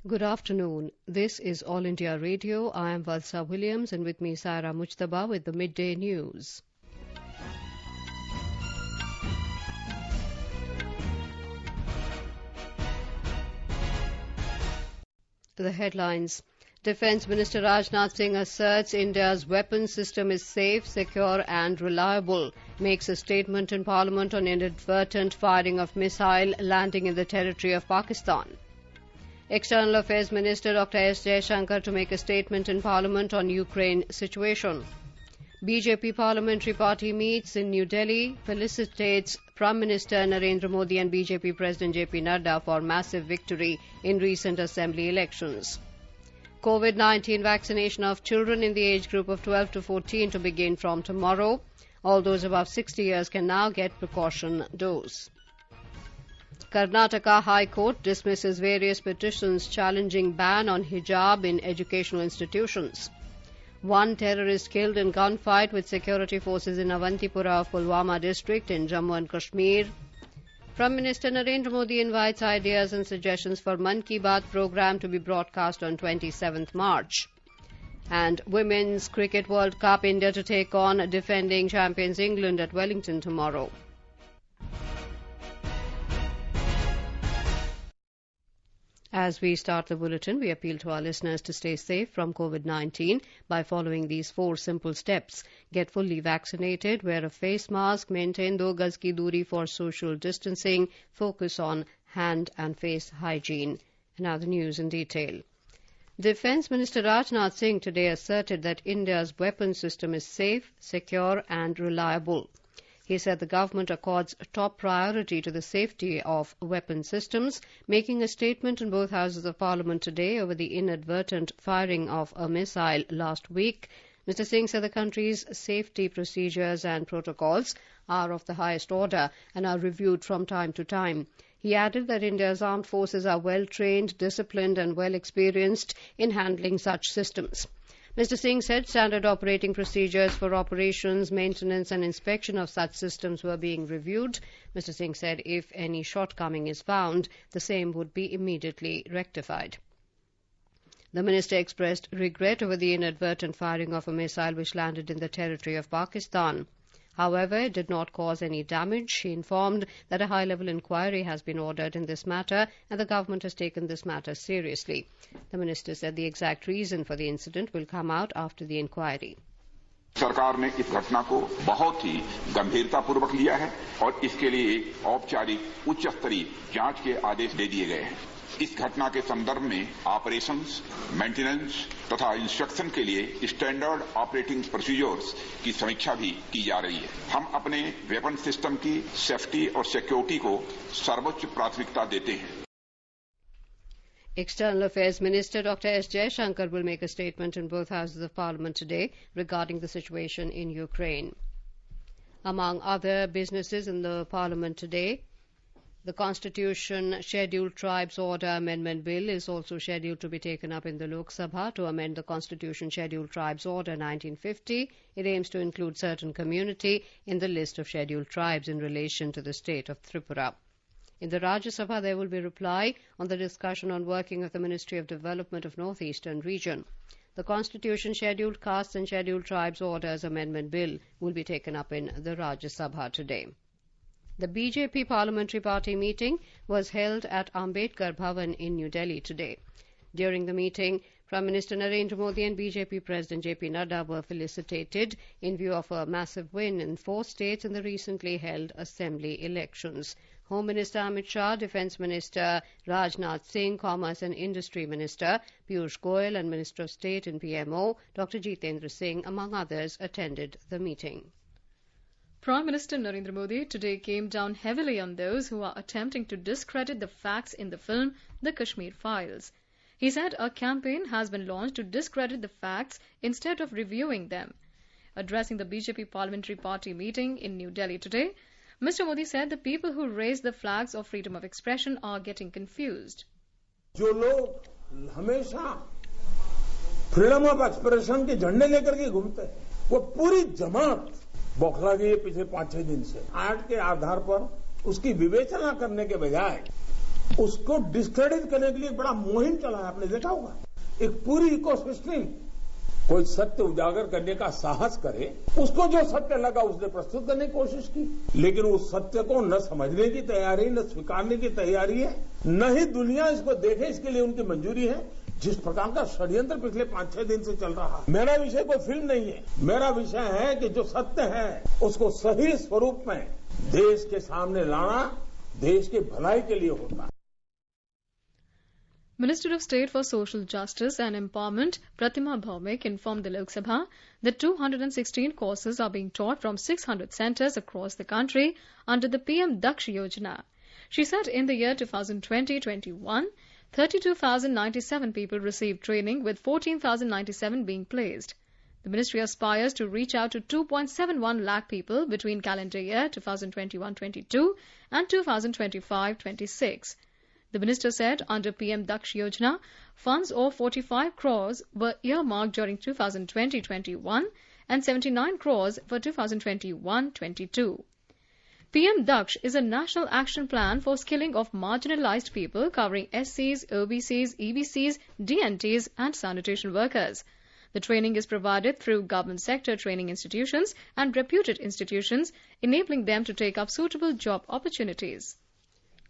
Good afternoon. This is All India Radio. I am Valsa Williams and with me Saira Mujtaba with the Midday News. The headlines. Defence Minister Rajnath Singh asserts India's weapons system is safe, secure and reliable. Makes a statement in Parliament on inadvertent firing of missile landing in the territory of Pakistan. External Affairs Minister Dr. S. Jaishankar to make a statement in Parliament on Ukraine situation. BJP Parliamentary Party meets in New Delhi, felicitates Prime Minister Narendra Modi and BJP President JP Nadda for massive victory in recent Assembly elections. COVID-19 vaccination of children in the age group of 12 to 14 to begin from tomorrow. All those above 60 years can now get precaution dose. Karnataka High Court dismisses various petitions challenging ban on hijab in educational institutions. One terrorist killed in gunfight with security forces in Avantipura of Pulwama district in Jammu and Kashmir. Prime Minister Narendra Modi invites ideas and suggestions for Mann Ki Baat programme to be broadcast on 27th March. And Women's Cricket World Cup, India to take on defending champions England at Wellington tomorrow. As we start the bulletin, we appeal to our listeners to stay safe from COVID-19 by following these 4 simple steps. Get fully vaccinated, wear a face mask, maintain 2 gaz ki duri for social distancing, focus on hand and face hygiene. Now the news in detail. Defence Minister Rajnath Singh today asserted that India's weapons system is safe, secure and reliable. He said the government accords top priority to the safety of weapon systems, making a statement in both houses of Parliament today over the inadvertent firing of a missile last week. Mr. Singh said the country's safety procedures and protocols are of the highest order and are reviewed from time to time. He added that India's armed forces are well trained, disciplined and well experienced in handling such systems. Mr. Singh said standard operating procedures for operations, maintenance and inspection of such systems were being reviewed. Mr. Singh said if any shortcoming is found, the same would be immediately rectified. The minister expressed regret over the inadvertent firing of a missile which landed in the territory of Pakistan. However, it did not cause any damage. He informed that a high-level inquiry has been ordered in this matter and the government has taken this matter seriously. The minister said the exact reason for the incident will come out after the inquiry. सरकार ने इस घटना को बहुत ही गंभीरतापूर्वक लिया है और इसके लिए औपचारिक उच्च स्तरीय जांच के आदेश दे दिए गए हैं। इस घटना के संदर्भ में ऑपरेशंस, मेंटेनेंस तथा इंस्ट्रक्शन के लिए स्टैंडर्ड ऑपरेटिंग प्रोसीजर्स की समीक्षा भी की जा रही है। हम अपने वेपन सिस्टम की सेफ्टी और सिक्योरिटी को सर्वोच्च प्राथमिकता देते हैं। External Affairs Minister Dr. S. Jaishankar will make a statement in both houses of Parliament today regarding the situation in Ukraine. Among other businesses in the Parliament today, the Constitution Scheduled Tribes Order Amendment Bill is also scheduled to be taken up in the Lok Sabha to amend the Constitution Scheduled Tribes Order 1950. It aims to include certain community in the list of scheduled tribes in relation to the state of Tripura. In the Rajya Sabha, there will be reply on the discussion on working of the Ministry of Development of North-Eastern Region. The Constitution Scheduled Castes and Scheduled Tribes Orders Amendment Bill will be taken up in the Rajya Sabha today. The BJP Parliamentary Party meeting was held at Ambedkar Bhavan in New Delhi today. During the meeting, Prime Minister Narendra Modi and BJP President JP Nadda were felicitated in view of a massive win in 4 states in the recently held Assembly elections. Home Minister Amit Shah, Defence Minister Rajnath Singh, Commerce and Industry Minister Piyush Goyal and Minister of State and PMO Dr. Jitendra Singh, among others, attended the meeting. Prime Minister Narendra Modi today came down heavily on those who are attempting to discredit the facts in the film The Kashmir Files. He said a campaign has been launched to discredit the facts instead of reviewing them. Addressing the BJP Parliamentary Party meeting in New Delhi today, Mr. Modi said the people who raise the flags of freedom of expression are getting confused. जो लोग हमेशा freedom of expression के झंडे लेकर के घूमते हैं, वो पूरी जमात बौखला गई है पिछले 5-6 दिन से। आर्ट के आधार पर उसकी विवेचना करने के बजाय उसको डिस्क्रेडिट करने के लिए बड़ा मुहिम चलाया, आपने देखा होगा। एक पूरी इकोसिस्टम, कोई सत्य उजागर करने का साहस करे, उसको जो सत्य लगा उसने प्रस्तुत करने की कोशिश की, लेकिन उस सत्य को न समझने की तैयारी, न स्वीकारने की तैयारी है, न ही दुनिया इसको देखे इसके लिए उनकी मंजूरी है। जिस प्रकार का षड्यंत्र पिछले 5-6 दिन से चल रहा है। मेरा विषय कोई फिल्म नहीं है, मेरा विषय है कि जो सत्य है उसको सही स्वरूप में देश के सामने लाना देश की भलाई के लिए होता है। Minister of State for Social Justice and Empowerment, Pratima Bhaumik, informed the Lok Sabha that 216 courses are being taught from 600 centres across the country under the PM Daksh Yojana. She said in the year 2020-21, 32,097 people received training, with 14,097 being placed. The ministry aspires to reach out to 2.71 lakh people between calendar year 2021-22 and 2025-26. The minister said under PM Daksh Yojana, funds of 45 crores were earmarked during 2020-21 and 79 crores for 2021-22. PM Daksh is a national action plan for skilling of marginalized people covering SCs, OBCs, EBCs, DNTs and sanitation workers. The training is provided through government sector training institutions and reputed institutions, enabling them to take up suitable job opportunities.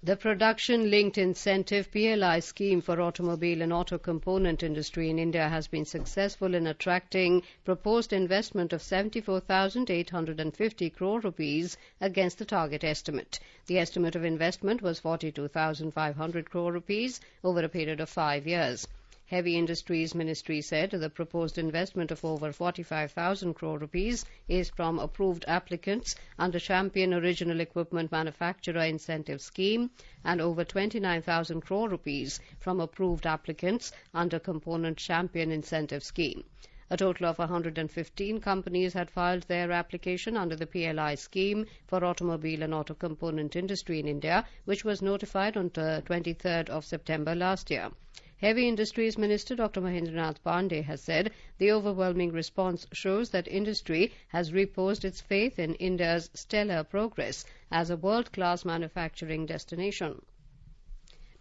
The Production-Linked Incentive PLI scheme for automobile and auto component industry in India has been successful in attracting proposed investment of 74,850 crore rupees against the target estimate. The estimate of investment was 42,500 crore rupees over a period of 5 years. Heavy Industries Ministry said the proposed investment of over 45,000 crore rupees is from approved applicants under Champion Original Equipment Manufacturer Incentive Scheme and over 29,000 crore rupees from approved applicants under Component Champion Incentive Scheme. A total of 115 companies had filed their application under the PLI scheme for automobile and auto component industry in India, which was notified on 23rd of September last year. Heavy Industries Minister Dr. Mahendranath Pandey has said the overwhelming response shows that industry has reposed its faith in India's stellar progress as a world-class manufacturing destination.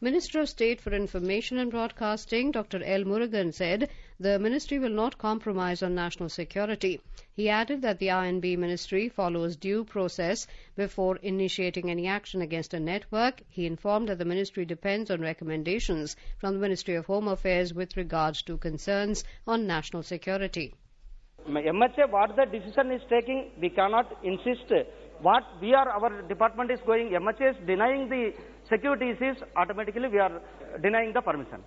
Minister of State for Information and Broadcasting, Dr. L. Murugan, said the ministry will not compromise on national security. He added that the I&B ministry follows due process before initiating any action against a network. He informed that the ministry depends on recommendations from the Ministry of Home Affairs with regards to concerns on national security. MHA, what the decision is taking, we cannot insist. What our department is going, MHA is denying the security issues, automatically we are denying the permission.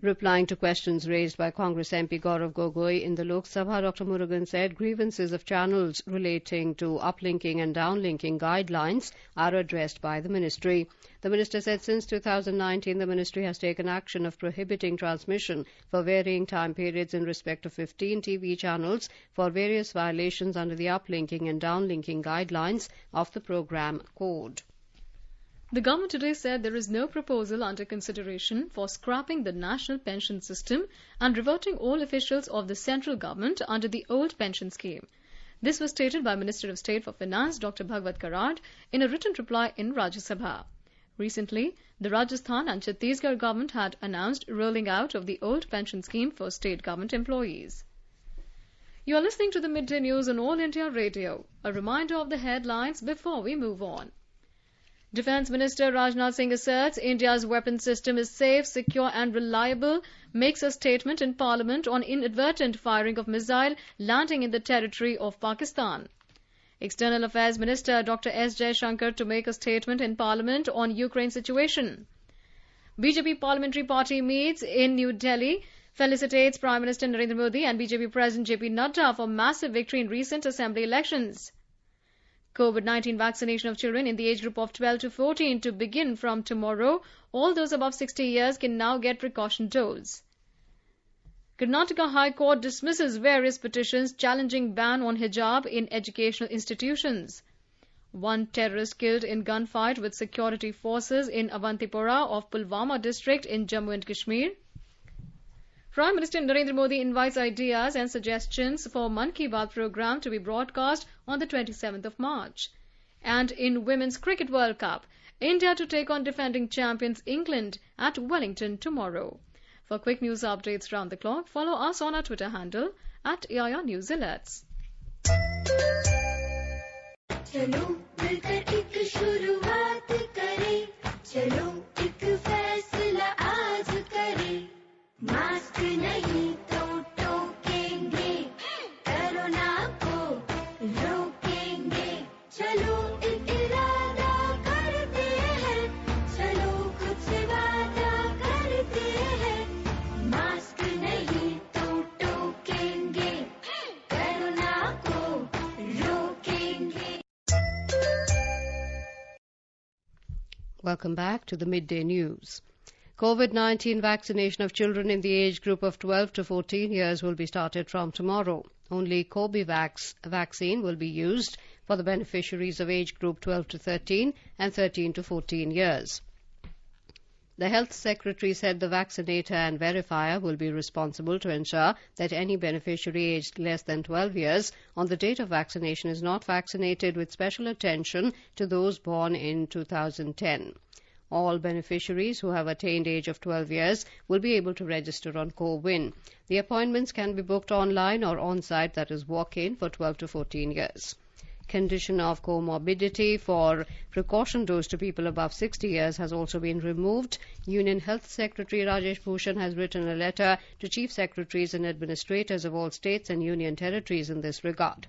Replying to questions raised by Congress MP Gaurav Gogoi in the Lok Sabha, Dr. Murugan said grievances of channels relating to uplinking and downlinking guidelines are addressed by the ministry. The minister said since 2019 the ministry has taken action of prohibiting transmission for varying time periods in respect of 15 TV channels for various violations under the uplinking and downlinking guidelines of the program code. The government today said there is no proposal under consideration for scrapping the national pension system and reverting all officials of the central government under the old pension scheme. This was stated by Minister of State for Finance Dr. Bhagwat Karad in a written reply in Rajya Sabha. Recently, the Rajasthan and Chhattisgarh government had announced rolling out of the old pension scheme for state government employees. You are listening to the Midday News on All India Radio. A reminder of the headlines before we move on. Defence Minister Rajnath Singh asserts India's weapons system is safe, secure and reliable, makes a statement in Parliament on inadvertent firing of missile landing in the territory of Pakistan. External Affairs Minister Dr. S. Jaishankar to make a statement in Parliament on Ukraine situation. BJP Parliamentary Party meets in New Delhi, felicitates Prime Minister Narendra Modi and BJP President JP Nadda for massive victory in recent assembly elections. COVID-19 vaccination of children in the age group of 12 to 14 to begin from tomorrow. All those above 60 years can now get precaution dose. Karnataka High Court dismisses various petitions challenging ban on hijab in educational institutions. One terrorist killed in gunfight with security forces in Avantipora of Pulwama district in Jammu and Kashmir. Prime Minister Narendra Modi invites ideas and suggestions for Mann Ki Baat program to be broadcast on the 27th of March. And in Women's Cricket World Cup, India to take on defending champions England at Wellington tomorrow. For quick news updates round the clock, follow us on our Twitter handle at AIR News Alerts. चलो मिलकर एक शुरुआत करें, चलो एक फैसला आज करें, मास्क नहीं तो टोकेंगे, कोरोना को रोकेंगे, चलो एक इरादा करते हैं, चलो कुछ वादा करते हैं, मास्क नहीं तो टोकेंगे, कोरोना को रोकेंगे. Welcome back to the Midday News. COVID-19 vaccination of children in the age group of 12 to 14 years will be started from tomorrow. Only Cobivax vaccine will be used for the beneficiaries of age group 12 to 13 and 13 to 14 years. The Health Secretary said the vaccinator and verifier will be responsible to ensure that any beneficiary aged less than 12 years on the date of vaccination is not vaccinated, with special attention to those born in 2010. All beneficiaries who have attained age of 12 years will be able to register on CoWIN. The appointments can be booked online or on-site, that is walk-in, for 12 to 14 years. Condition of comorbidity for precaution dose to people above 60 years has also been removed. Union Health Secretary Rajesh Bhushan has written a letter to Chief Secretaries and Administrators of all states and Union Territories in this regard.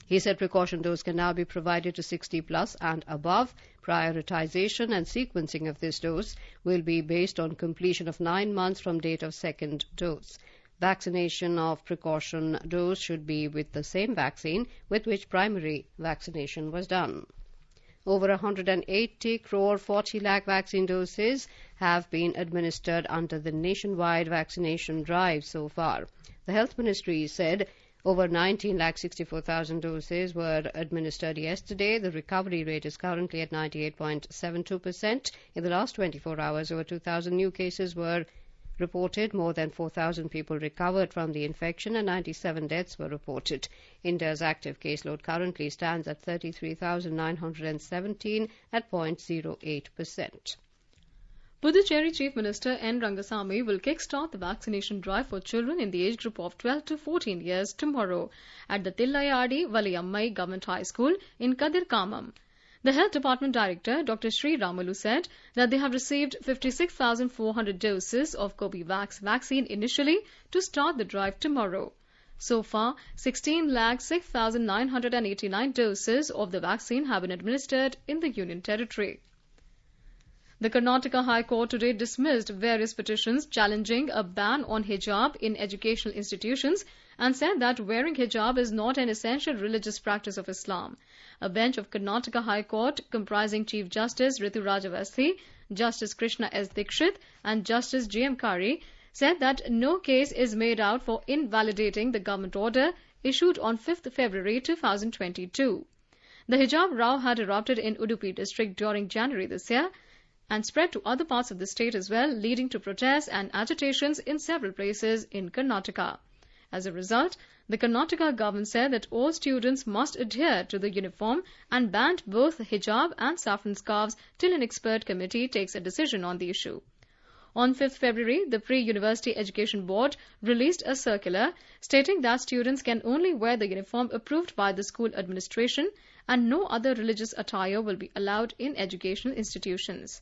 He said precaution dose can now be provided to 60 plus and above. Prioritization and sequencing of this dose will be based on completion of 9 months from date of second dose. Vaccination of precaution dose should be with the same vaccine with which primary vaccination was done. Over 180 crore 40 lakh vaccine doses have been administered under the nationwide vaccination drive so far. The Health Ministry said over 19,64,000 doses were administered yesterday. The recovery rate is currently at 98.72%. In the last 24 hours, over 2,000 new cases were reported. More than 4,000 people recovered from the infection and 97 deaths were reported. India's active caseload currently stands at 33,917 at 0.08%. Puducherry Chief Minister N. Rangasamy will kickstart the vaccination drive for children in the age group of 12 to 14 years tomorrow at the Tillayadi Valiyammai Government High School in Kadir Kamam. The Health Department Director, Dr. Sri Ramalu, said that they have received 56,400 doses of Cobivax vaccine initially to start the drive tomorrow. So far, 16,06,989 doses of the vaccine have been administered in the Union Territory. The Karnataka High Court today dismissed various petitions challenging a ban on hijab in educational institutions and said that wearing hijab is not an essential religious practice of Islam. A bench of Karnataka High Court comprising Chief Justice Ritu Rajavasthi, Justice Krishna S. Dikshit and Justice G.M. Kari said that no case is made out for invalidating the government order issued on 5th February 2022. The hijab row had erupted in Udupi district during January this year and spread to other parts of the state as well, leading to protests and agitations in several places in Karnataka. As a result, the Karnataka government said that all students must adhere to the uniform and banned both hijab and saffron scarves till an expert committee takes a decision on the issue. On 5th February, the Pre-University Education Board released a circular stating that students can only wear the uniform approved by the school administration and no other religious attire will be allowed in educational institutions.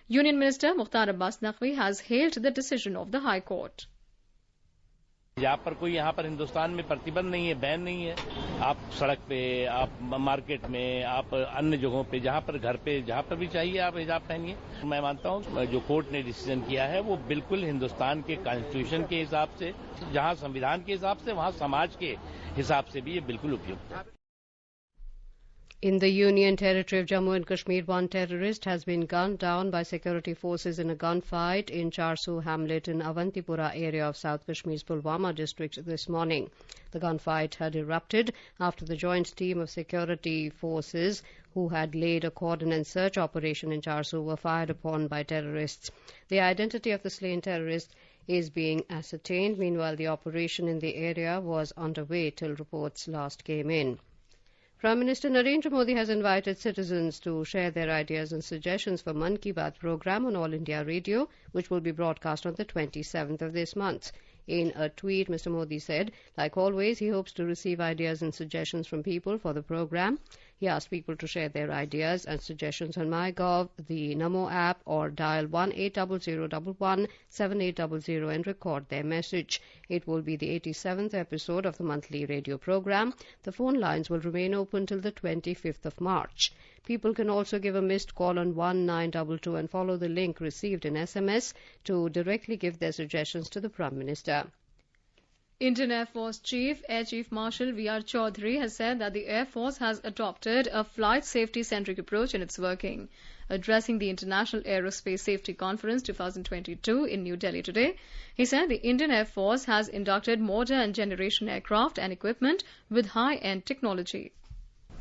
Union Minister Mukhtar Abbas Naqvi has hailed the decision of the High Court. यहाँ पर कोई यहाँ पर हिंदुस्तान में प्रतिबंध नहीं है, ban नहीं है. आप सड़क पे, आप मार्केट में, आप अन्य जगहों पे, जहाँ पर घर पे, जहाँ पर भी चाहिए आप हिजाब पहनिए. मैं मानता हूँ जो कोर्ट ने डिसीजन किया है वो बिल्कुल हिंदुस्तान के कॉन्स्टिट्यूशन के हिसाब से, जहाँ संविधान के हिसाब से, वहाँ समाज के हिसाब से भी ये बिल्कुल उपयुक्त है. In the Union Territory of Jammu and Kashmir, one terrorist has been gunned down by security forces in a gunfight in Charsu hamlet in Avantipura area of South Kashmir's Pulwama district this morning. The gunfight had erupted after the joint team of security forces who had laid a cordon and search operation in Charsu were fired upon by terrorists. The identity of the slain terrorist is being ascertained. Meanwhile, the operation in the area was underway till reports last came in. Prime Minister Narendra Modi has invited citizens to share their ideas and suggestions for Mann Ki Baat program on All India Radio, which will be broadcast on the 27th of this month. In a tweet, Mr. Modi said, like always, he hopes to receive ideas and suggestions from people for the program. He asked people to share their ideas and suggestions on MyGov, the Namo app, or dial 1-800-11-7800 and record their message. It will be the 87th episode of the monthly radio program. The phone lines will remain open till the 25th of March. People can also give a missed call on 1922 and follow the link received in SMS to directly give their suggestions to the Prime Minister. Indian Air Force Air Chief Marshal V.R. Chaudhary has said that the Air Force has adopted a flight safety-centric approach in its working. Addressing the International Aerospace Safety Conference 2022 in New Delhi today, he said the Indian Air Force has inducted modern generation aircraft and equipment with high-end technology.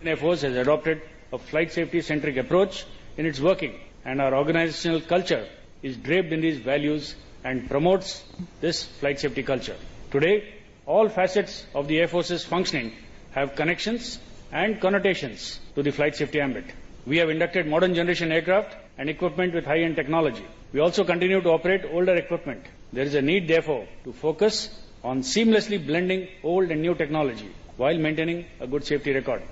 The Air Force has adopted a flight safety-centric approach in its working, and our organizational culture is draped in these values and promotes this flight safety culture. Today, all facets of the Air Force's functioning have connections and connotations to the flight safety ambit. We have inducted modern generation aircraft and equipment with high-end technology. We also continue to operate older equipment. There is a need, therefore, to focus on seamlessly blending old and new technology while maintaining a good safety record.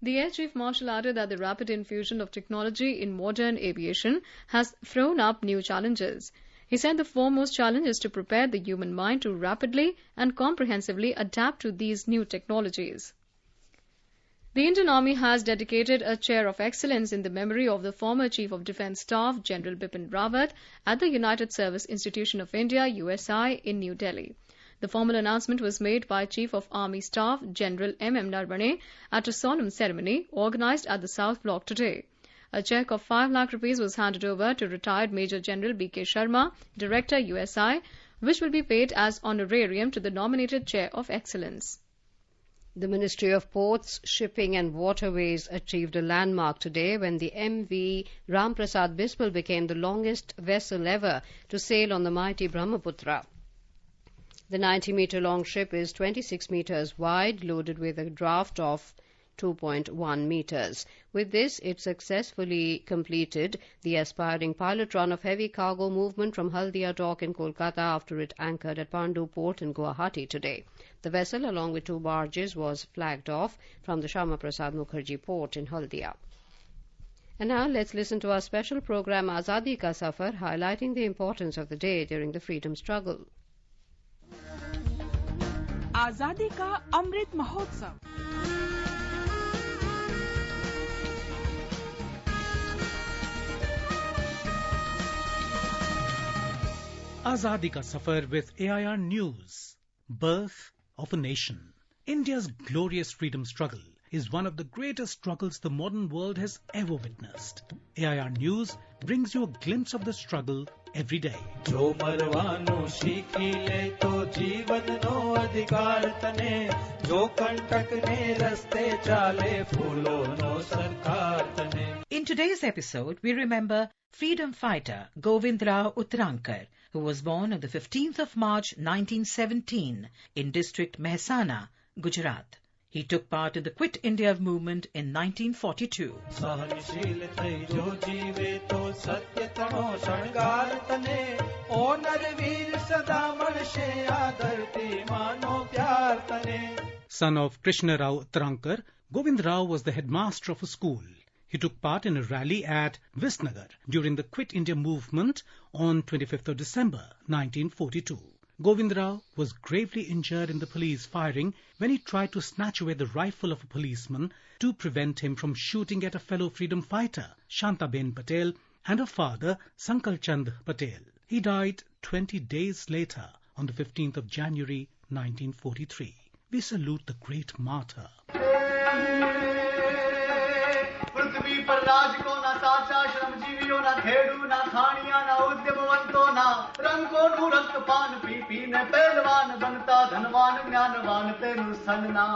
The Air Chief Marshal added that the rapid infusion of technology in modern aviation has thrown up new challenges. He said the foremost challenge is to prepare the human mind to rapidly and comprehensively adapt to these new technologies. The Indian Army has dedicated a chair of excellence in the memory of the former Chief of Defence Staff, General Bipin Rawat, at the United Service Institution of India, USI, in New Delhi. The formal announcement was made by Chief of Army Staff, General M.M. Narbane, at a solemn ceremony organised at the South Block today. A cheque of 5 lakh rupees was handed over to retired Major General B.K. Sharma, Director USI, which will be paid as honorarium to the nominated Chair of Excellence. The Ministry of Ports, Shipping and Waterways achieved a landmark today when the MV Ram Prasad Biswal became the longest vessel ever to sail on the mighty Brahmaputra. The 90-metre-long ship is 26 metres wide, loaded with a draft of 2.1 metres. With this, it successfully completed the aspiring pilot run of heavy cargo movement from Haldia Dock in Kolkata after it anchored at Pandu Port in Guwahati today. The vessel, along with 2 barges, was flagged off from the Shyama Prasad Mukherjee Port in Haldia. And now let's listen to our special program Azadi Ka Safar, highlighting the importance of the day during the freedom struggle. आजादी का Amrit Mahotsav. Azadi Ka Safar with AIR News. Birth of a nation. India's glorious freedom struggle is one of the greatest struggles the modern world has ever witnessed. AIR News brings you a glimpse of the struggle every day. जो मरवानो सीखी ले तो जीवन no अधिकार तने जो कंटक ने रस्ते चाले फूलो नो सरकार तने. In today's episode, we remember freedom fighter Govind Rao Uttarankar, who was born on the 15th of March 1917 in district Mehsana, Gujarat. He took part in the Quit India movement in 1942. सहनशील थई जो जीवे तो सत्य तणो शणगार तने ओ नरवीर सदा मणशे आदरती मानो प्यार तने. Son of Krishna Rao Uttarankar, Govind Rao was the headmaster of a school. He took part in a rally at Visnagar during the Quit India movement on 25th of December 1942. Govind Rao was gravely injured in the police firing when he tried to snatch away the rifle of a policeman to prevent him from shooting at a fellow freedom fighter, Shantaben Patel, and her father, Sankal Chand Patel. He died 20 days later on the 15th of January 1943. We salute the great martyr. पृथ्वी पर राज को ना साचा श्रमजीवियों ना खेड़ू ना खानिया ना उद्यमवंतो ना रंग को नू रक्त पान पी पी ने पहलवान बनता धनवान ज्ञानवान तेनु सनना.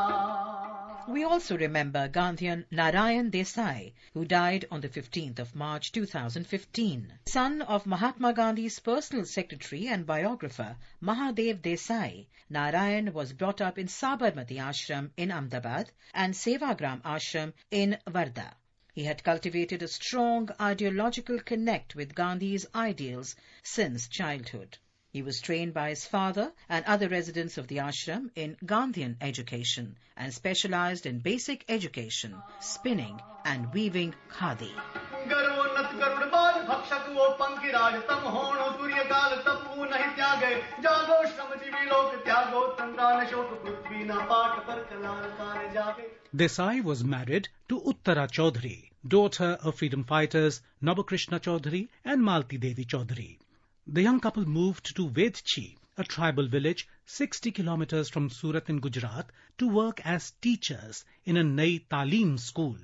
We also remember Gandhian Narayan Desai, who died on the 15th of March 2015. Son of Mahatma Gandhi's personal secretary and biographer Mahadev Desai, Narayan was brought up in Sabarmati Ashram in Ahmedabad and Sevagram Ashram in Varda. He had cultivated a strong ideological connect with Gandhi's ideals since childhood. He was trained by his father and other residents of the ashram in Gandhian education and specialized in basic education, spinning and weaving khadi. Desai was married to Uttara Chaudhary, daughter of freedom fighters Navakrishna Chaudhary and Malti Devi Chaudhary. The young couple moved to Vedchi, a tribal village 60 kilometers from Surat in Gujarat, to work as teachers in a Nai Talim school.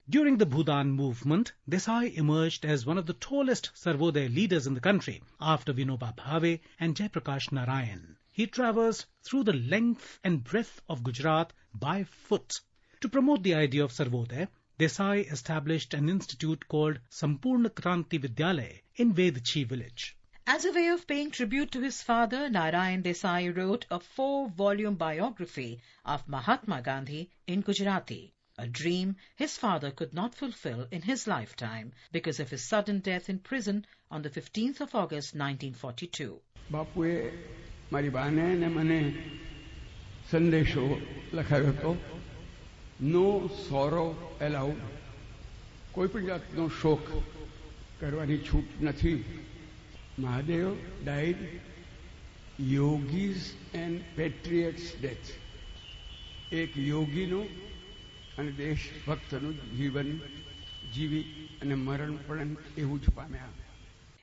During the Bhudan movement, Desai emerged as one of the tallest Sarvodaya leaders in the country after Vinoba Bhave and Jayaprakash Narayan. He traversed through the length and breadth of Gujarat by foot. To promote the idea of Sarvodaya, Desai established an institute called Sampurna Kranti Vidyalaya in Vedchi village. As a way of paying tribute to his father, Narayan Desai wrote a 4-volume biography of Mahatma Gandhi in Gujarati, a dream his father could not fulfill in his lifetime because of his sudden death in prison on the 15th of August 1942. બાપુએ મારી બાને ને મને સંદેશો લખાવ્યો હતો. No sorrow allowed. કોઈ પણ જાતનો શોક કરવાની છૂટ નથી. Mahadev died yogis and patriots' death. એક યોગીનું અને દેશભક્તનું જીવન જીવી અને મરણ પણ એવું જ પામ્યા.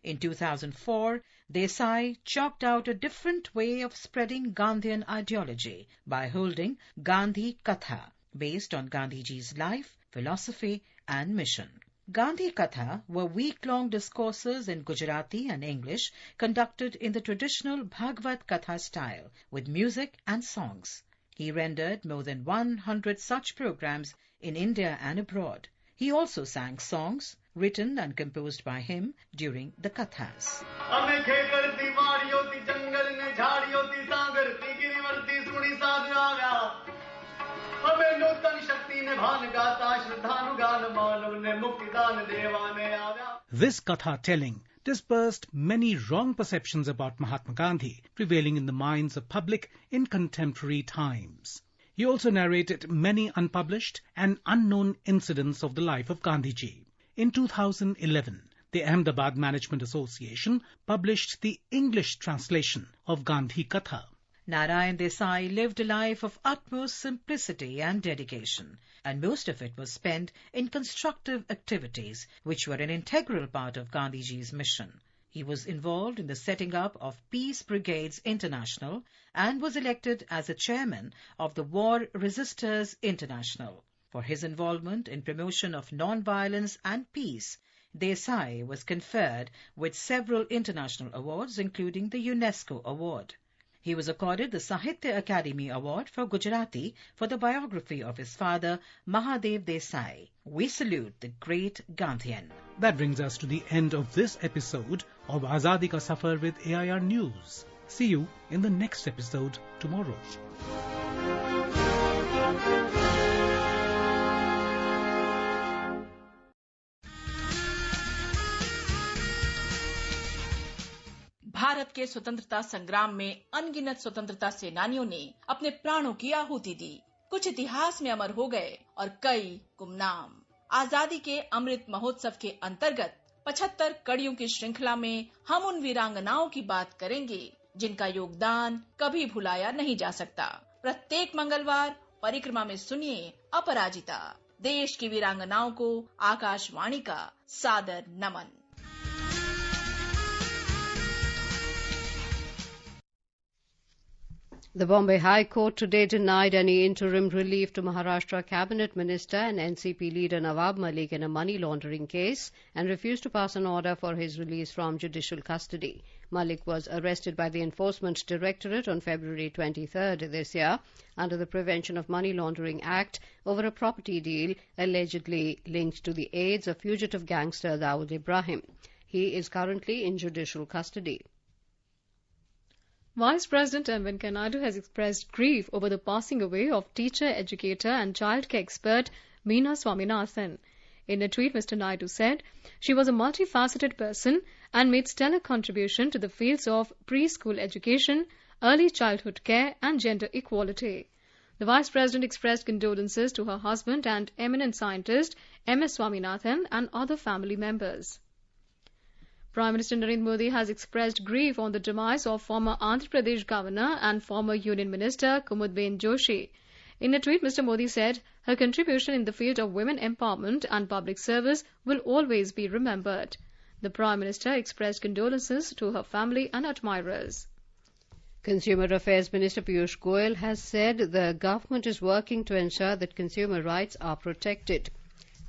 In 2004, Desai chalked out a different way of spreading Gandhian ideology by holding Gandhi Katha, based on Gandhiji's life, philosophy and mission. Gandhi Katha were week-long discourses in Gujarati and English conducted in the traditional Bhagavad Katha style with music and songs. He rendered more than 100 such programs in India and abroad. He also sang songs written and composed by him during the Kathas. This Katha telling dispersed many wrong perceptions about Mahatma Gandhi prevailing in the minds of public in contemporary times. He also narrated many unpublished and unknown incidents of the life of Gandhiji. In 2011, the Ahmedabad Management Association published the English translation of Gandhi Katha. Narayan Desai lived a life of utmost simplicity and dedication, and most of it was spent in constructive activities which were an integral part of Gandhiji's mission. He was involved in the setting up of Peace Brigades International and was elected as a chairman of the War Resisters International. For his involvement in promotion of non-violence and peace, Desai was conferred with several international awards, including the UNESCO Award. He was accorded the Sahitya Academy Award for Gujarati for the biography of his father, Mahadev Desai. We salute the great Gandhian. That brings us to the end of this episode of Azadi Ka Safar with AIR News. See you in the next episode tomorrow. Bharat के स्वतंत्रता संग्राम में अनगिनत स्वतंत्रता सेनानियों ने अपने प्राणों की आहुति दी. कुछ इतिहास में अमर हो गए और कई गुमनाम. आजादी के अमृत महोत्सव के अंतर्गत 75 कड़ियों की श्रृंखला में हम उन वीरांगनाओं की बात करेंगे जिनका योगदान कभी भुलाया नहीं जा सकता. प्रत्येक मंगलवार परिक्रमा में सुनिए अपराजिता, देश की वीरांगनाओं को आकाशवाणी का सादर नमन. The Bombay High Court today denied any interim relief to Maharashtra Cabinet Minister and NCP leader Nawab Malik in a money laundering case and refused to pass an order for his release from judicial custody. Malik was arrested by the Enforcement Directorate on February 23rd this year under the Prevention of Money Laundering Act over a property deal allegedly linked to the aides of fugitive gangster Dawood Ibrahim. He is currently in judicial custody. Vice President M. Venkaiah Naidu has expressed grief over the passing away of teacher, educator and childcare expert Meena Swaminathan. In a tweet, Mr. Naidu said, "She was a multifaceted person and made stellar contribution to the fields of preschool education, early childhood care and gender equality." The Vice President expressed condolences to her husband and eminent scientist M.S. Swaminathan and other family members. Prime Minister Narendra Modi has expressed grief on the demise of former Andhra Pradesh Governor and former Union Minister Kumudben Joshi. In a tweet, Mr. Modi said, "Her contribution in the field of women empowerment and public service will always be remembered." The Prime Minister expressed condolences to her family and admirers. Consumer Affairs Minister Piyush Goyal has said the government is working to ensure that consumer rights are protected.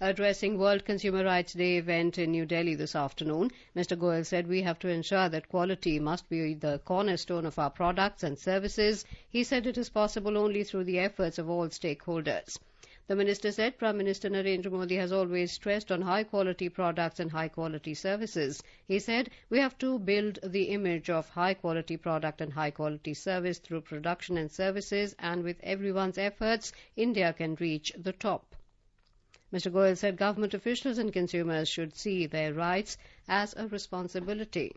Addressing World Consumer Rights Day event in New Delhi this afternoon, Mr. Goyal said we have to ensure that quality must be the cornerstone of our products and services. He said it is possible only through the efforts of all stakeholders. The minister said Prime Minister Narendra Modi has always stressed on high-quality products and high-quality services. He said we have to build the image of high-quality product and high-quality service through production and services, and with everyone's efforts, India can reach the top. Mr. Goyal said government officials and consumers should see their rights as a responsibility.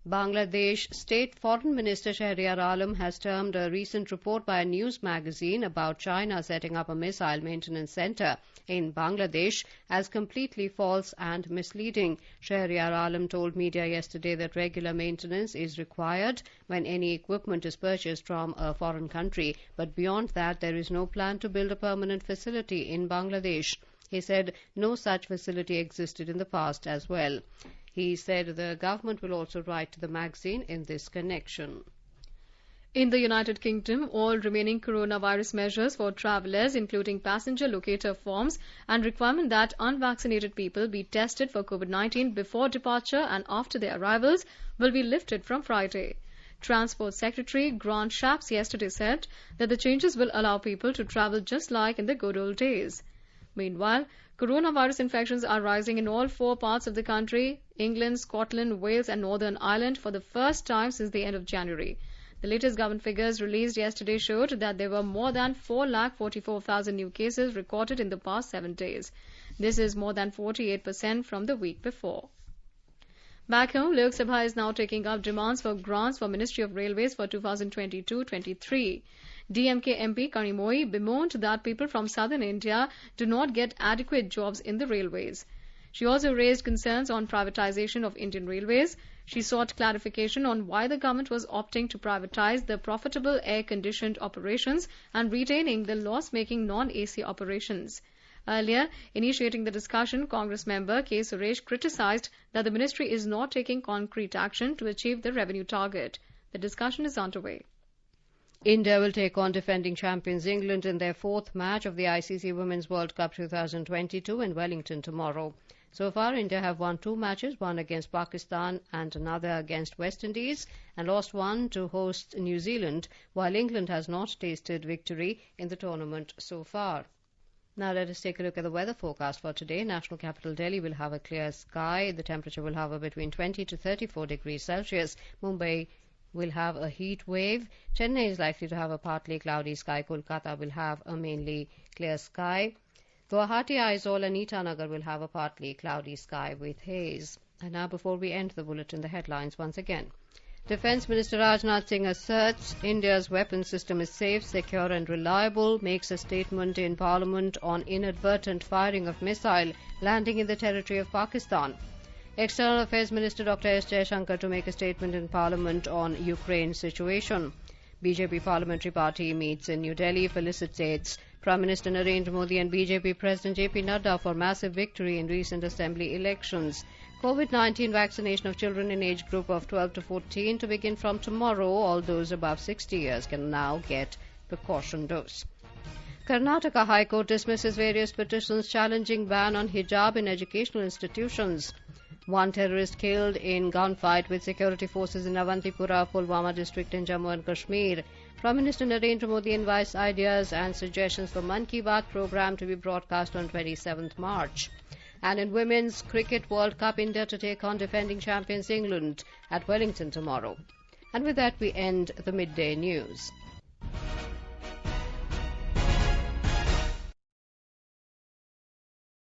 Bangladesh State Foreign Minister Shahryar Alam has termed a recent report by a news magazine about China setting up a missile maintenance centre in Bangladesh as completely false and misleading. Shahryar Alam told media yesterday that regular maintenance is required when any equipment is purchased from a foreign country, but beyond that there is no plan to build a permanent facility in Bangladesh. He said no such facility existed in the past as well. He said the government will also write to the magazine in this connection. In the United Kingdom, all remaining coronavirus measures for travellers, including passenger locator forms and requirement that unvaccinated people be tested for COVID-19 before departure and after their arrivals, will be lifted from Friday. Transport Secretary Grant Shapps yesterday said that the changes will allow people to travel just like in the good old days. Meanwhile, coronavirus infections are rising in all four parts of the country: England, Scotland, Wales and Northern Ireland for the first time since the end of January. The latest government figures released yesterday showed that there were more than 4,44,000 new cases recorded in the past 7 days. This is more than 48% from the week before. Back home, Lok Sabha is now taking up demands for grants for Ministry of Railways for 2022-23. DMK MP Kanimoi bemoaned that people from southern India do not get adequate jobs in the railways. She also raised concerns on privatization of Indian Railways. She sought clarification on why the government was opting to privatize the profitable air-conditioned operations and retaining the loss-making non-AC operations. Earlier, initiating the discussion, Congress member K. Suresh criticized that the ministry is not taking concrete action to achieve the revenue target. The discussion is underway. India will take on defending champions England in their fourth match of the ICC Women's World Cup 2022 in Wellington tomorrow. So far, India have won 2 matches, one against Pakistan and another against West Indies, and lost one to host New Zealand, while England has not tasted victory in the tournament so far. Now let us take a look at the weather forecast for today. National capital Delhi will have a clear sky. The temperature will hover between 20 to 34 degrees Celsius. Mumbai will have a heat wave. Chennai is likely to have a partly cloudy sky. Kolkata will have a mainly clear sky. Guwahati, Aizawl and Itanagar will have a partly cloudy sky with haze. And now, before we end the bulletin, the headlines once again. Defence Minister Rajnath Singh asserts India's weapons system is safe, secure and reliable, makes a statement in Parliament on inadvertent firing of missile landing in the territory of Pakistan. External Affairs Minister Dr. S. Jaishankar to make a statement in Parliament on Ukraine situation. BJP Parliamentary Party meets in New Delhi, felicitates Prime Minister Narendra Modi and BJP President JP Nadda for massive victory in recent assembly elections. COVID-19 vaccination of children in age group of 12 to 14 to begin from tomorrow. All those above 60 years can now get precaution dose. Karnataka High Court dismisses various petitions challenging ban on hijab in educational institutions. One terrorist killed in gunfight with security forces in Avantipura, Pulwama district in Jammu and Kashmir. Prime Minister Narendra Modi invites ideas and suggestions for Mann Ki Baat program to be broadcast on 27th March. And in Women's Cricket World Cup, India to take on defending champions England at Wellington tomorrow. And with that, we end the midday news.